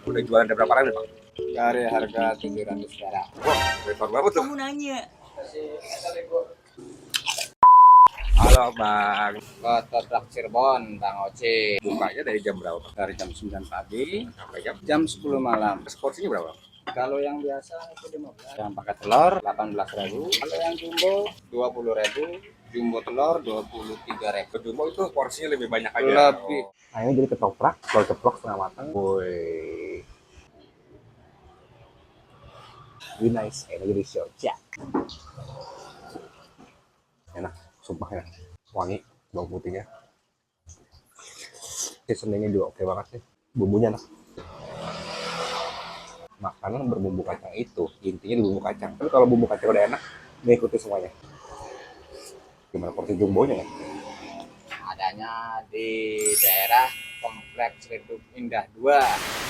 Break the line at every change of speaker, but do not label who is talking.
Udah jualan dari berapa lama, Bang?
Dari harga 700 perak.
Wah, rekor banget tuh.
Kamu nanya.
Halo, Bang.
Ketoprak Cirebon, Bang Oci.
Bukanya dari jam berapa, Bang?
Dari jam 9 pagi,
Sampai jam?
jam 10 malam.
Porsinya berapa, Bang?
Kalau yang biasa itu 15. Yang pakai telur 18.000. Kalau yang jumbo 20.000. Jumbo telur 23.000.
Jumbo itu porsinya lebih banyak aja.
Lebih.
Nah, ini jadi ketoprak, kalau ceplok setengah matang. Woi. Ini nice, enak jadi shoja. Enak, sumpah enak. Wangi, bawang putihnya. Seasoningnya juga oke banget sih. Bumbunya enak. Makanan berbumbu kacang itu intinya di bumbu kacang. Tapi kalau bumbu kacang udah enak, mengikuti semuanya. Gimana porsi jumbonya ya?
Adanya di daerah Kompleks Redup Indah 2.